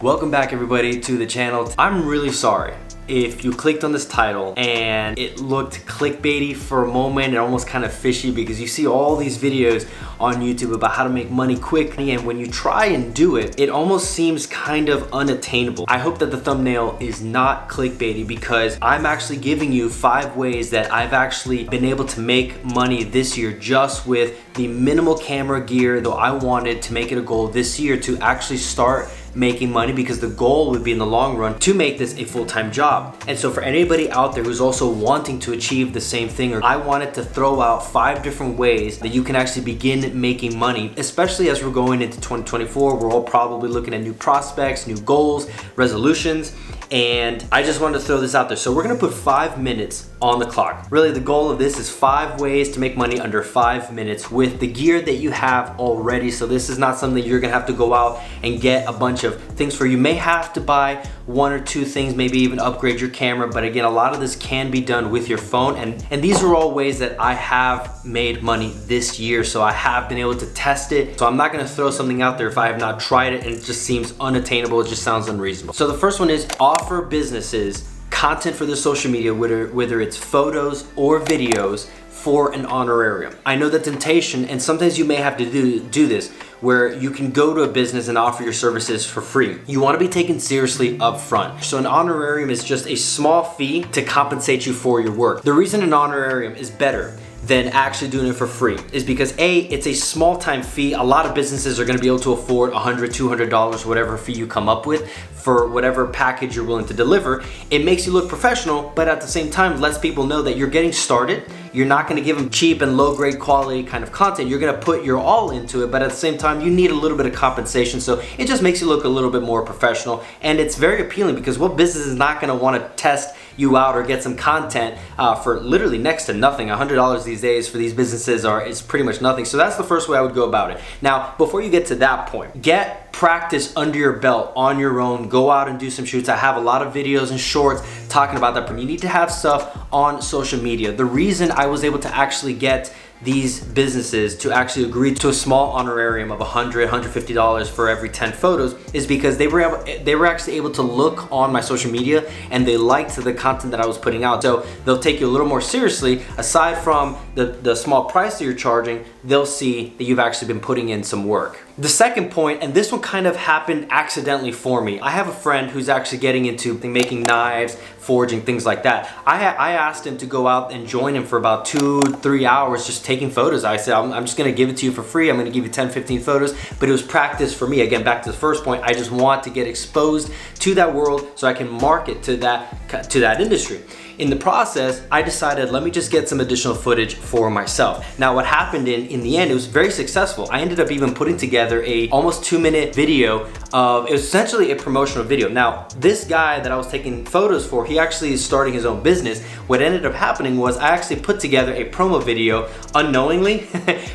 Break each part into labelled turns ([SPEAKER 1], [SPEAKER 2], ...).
[SPEAKER 1] Welcome back everybody to the channel. I'm really sorry if you clicked on this title and it looked clickbaity for a moment and almost kind of fishy, because you see all these videos on YouTube about how to make money quickly, and when you try and do it, it almost seems kind of unattainable. I hope that the thumbnail is not clickbaity, because I'm actually giving you 5 ways that I've actually been able to make money this year just with the minimal camera gear, though I wanted to make it a goal this year to actually start making money, because the goal would be in the long run to make this a full-time job. And so for anybody out there who's also wanting to achieve the same thing, I wanted to throw out 5 different ways that you can actually begin making money, especially as we're going into 2024. We're all probably looking at new prospects, new goals, resolutions, and I just wanted to throw this out there. So we're gonna put 5 minutes on the clock. Really, the goal of this is 5 ways to make money under 5 minutes with the gear that you have already. So this is not something you're gonna have to go out and get a bunch of things for. You may have to buy 1 or 2 things, maybe even upgrade your camera, but again, a lot of this can be done with your phone, and these are all ways that I have made money this year. So I have been able to test it. So I'm not gonna throw something out there if I have not tried it and it just seems unattainable, it just sounds unreasonable. So the first one is offer businesses content for their social media, whether it's photos or videos, for an honorarium. I know the temptation, and sometimes you may have to do this, where you can go to a business and offer your services for free. You want to be taken seriously up front. So an honorarium is just a small fee to compensate you for your work. The reason an honorarium is better than actually doing it for free is because A, it's a small time fee. A lot of businesses are gonna be able to afford $100, $200, whatever fee you come up with for whatever package you're willing to deliver. It makes you look professional, but at the same time lets people know that you're getting started. You're not gonna give them cheap and low grade quality kind of content. You're gonna put your all into it, but at the same time, you need a little bit of compensation. So it just makes you look a little bit more professional. And it's very appealing, because what business is not gonna wanna test you out or get some content for literally next to nothing? $100 these days for these businesses is pretty much nothing. So that's the first way I would go about it. Now, before you get to that point, get practice under your belt on your own. Go out and do some shoots. I have a lot of videos and shorts talking about that, but you need to have stuff on social media. The reason I was able to actually get these businesses to actually agree to a small honorarium of $100, $150 for every 10 photos is because they were actually able to look on my social media and they liked the content that I was putting out. So they'll take you a little more seriously. Aside from the small price that you're charging, they'll see that you've actually been putting in some work. The second point, and this one kind of happened accidentally for me. I have a friend who's actually getting into making knives, forging, things like that. I asked him to go out and join him for about 2-3 hours just taking photos. I said, I'm just gonna give it to you for free. I'm gonna give you 10-15 photos, but it was practice for me. Again, back to the first point, I just want to get exposed to that world so I can market to that industry. In the process, I decided, let me just get some additional footage for myself. Now, what happened in the end, it was very successful. I ended up even putting together a almost 2-minute video of, it was essentially a promotional video. Now, this guy that I was taking photos for, he actually is starting his own business. What ended up happening was I actually put together a promo video unknowingly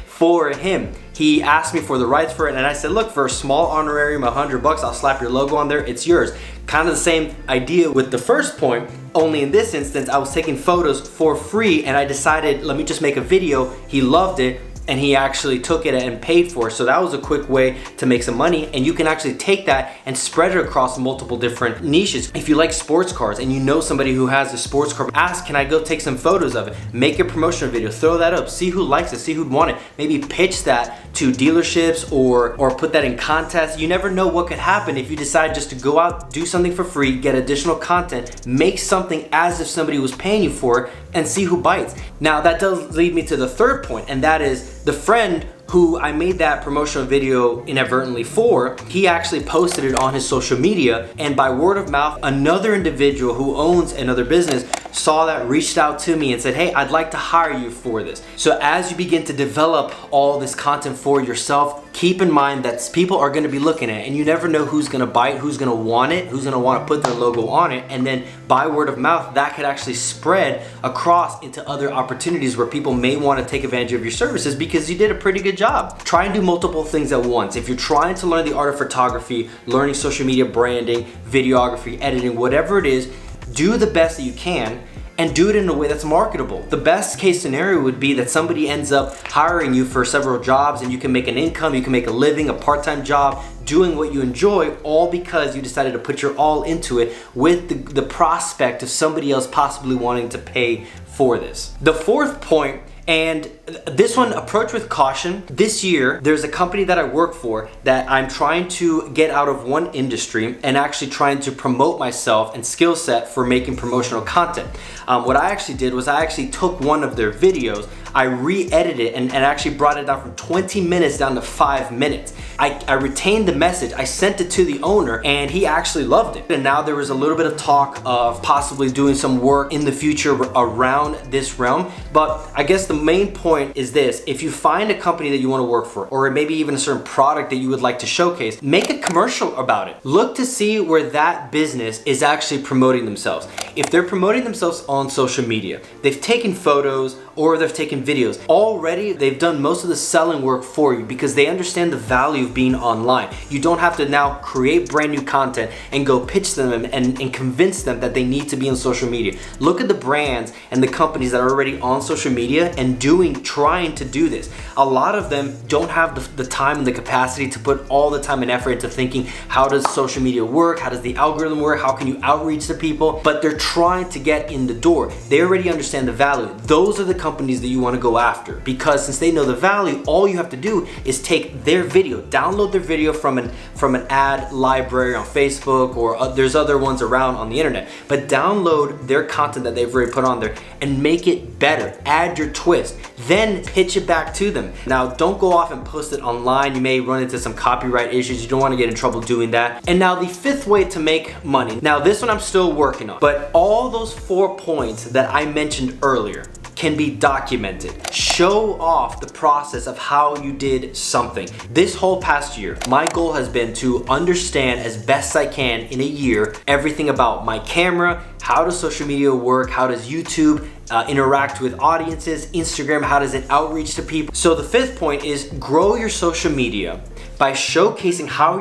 [SPEAKER 1] for him. He asked me for the rights for it, and I said, look, for a small honorarium, $100, I'll slap your logo on there, it's yours. Kind of the same idea with the first point, only in this instance, I was taking photos for free, and I decided, let me just make a video. He loved it, and he actually took it and paid for it. So that was a quick way to make some money, and you can actually take that and spread it across multiple different niches. If you like sports cars and you know somebody who has a sports car, ask, can I go take some photos of it? Make a promotional video, throw that up, see who likes it, see who'd want it. Maybe pitch that to dealerships or put that in contests. You never know what could happen if you decide just to go out, do something for free, get additional content, make something as if somebody was paying you for it, and see who bites. Now, that does lead me to the third point, and that is the friend who I made that promotional video inadvertently for, he actually posted it on his social media, and by word of mouth, another individual who owns another business saw that, reached out to me and said, hey, I'd like to hire you for this. So as you begin to develop all this content for yourself, keep in mind that people are gonna be looking at it, and you never know who's gonna bite, who's gonna want it, who's gonna wanna put their logo on it, and then by word of mouth, that could actually spread across into other opportunities where people may wanna take advantage of your services because you did a pretty good job. Try and do multiple things at once. If you're trying to learn the art of photography, learning social media branding, videography, editing, whatever it is, do the best that you can and do it in a way that's marketable. The best case scenario would be that somebody ends up hiring you for several jobs and you can make an income, you can make a living, a part-time job doing what you enjoy, all because you decided to put your all into it with the prospect of somebody else possibly wanting to pay for this. The fourth point, and this one, approach with caution. This year, there's a company that I work for that I'm trying to get out of one industry and actually trying to promote myself and skill set for making promotional content. What I actually did was I actually took one of their videos, I re-edited it and actually brought it down from 20 minutes down to 5 minutes. I retained the message, I sent it to the owner, and he actually loved it. And now there was a little bit of talk of possibly doing some work in the future around this realm. But I guess the main point is this: if you find a company that you want to work for, or maybe even a certain product that you would like to showcase, make a commercial about it. Look to see where that business is actually promoting themselves. If they're promoting themselves on social media, they've taken photos or they've taken videos. Already, they've done most of the selling work for you because they understand the value of being online. You don't have to now create brand new content and go pitch them and convince them that they need to be on social media. Look at the brands and the companies that are already on social media and trying to do this. A lot of them don't have the time and the capacity to put all the time and effort into thinking, how does social media work? How does the algorithm work? How can you outreach to people? But they're trying to get in the door. They already understand the value. Those are the companies that you want to go after, because since they know the value, all you have to do is take their video, download their video from an ad library on Facebook, or there's other ones around on the internet, but download their content that they've already put on there and make it better. Add your twist, then pitch it back to them. Now, don't go off and post it online. You may run into some copyright issues. You don't want to get in trouble doing that. And now the fifth way to make money. Now, this one I'm still working on, but all those 4 points that I mentioned earlier can be documented. Show off the process of how you did something. This whole past year, my goal has been to understand as best I can in a year everything about my camera, how does social media work, how does YouTube interact with audiences, Instagram, how does it outreach to people. So the fifth point is grow your social media by showcasing how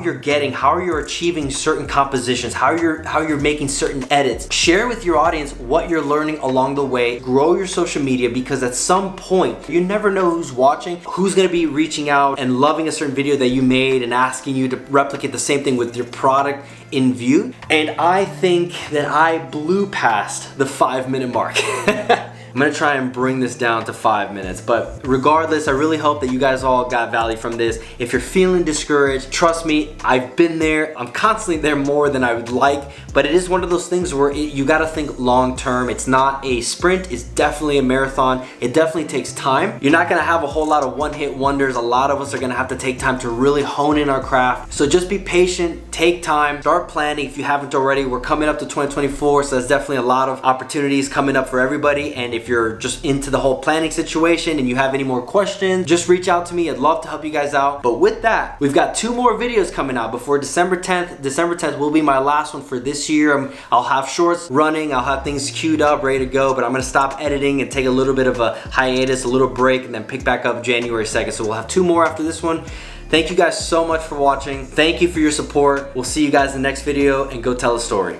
[SPEAKER 1] you're achieving certain compositions, how you're making certain edits. Share with your audience what you're learning along the way. Grow your social media, because at some point, you never know who's watching, who's gonna be reaching out and loving a certain video that you made and asking you to replicate the same thing with your product in view. And I think that I blew past the 5-minute mark. I'm gonna try and bring this down to 5 minutes, but regardless, I really hope that you guys all got value from this. If you're feeling discouraged, trust me, I've been there. I'm constantly there more than I would like, but it is one of those things where you gotta think long term. It's not a sprint, it's definitely a marathon. It definitely takes time. You're not gonna have a whole lot of one-hit wonders. A lot of us are gonna have to take time to really hone in our craft. So just be patient, take time, start planning if you haven't already. We're coming up to 2024, so there's definitely a lot of opportunities coming up for everybody. And if you're just into the whole planning situation and you have any more questions, just reach out to me. I'd love to help you guys out. But with that, we've got 2 more videos coming out before December 10th. December 10th will be my last one for this year. I'll have shorts running, I'll have things queued up, ready to go, but I'm gonna stop editing and take a little bit of a hiatus, a little break, and then pick back up January 2nd. So we'll have 2 more after this one. Thank you guys so much for watching. Thank you for your support. We'll see you guys in the next video, and go tell a story.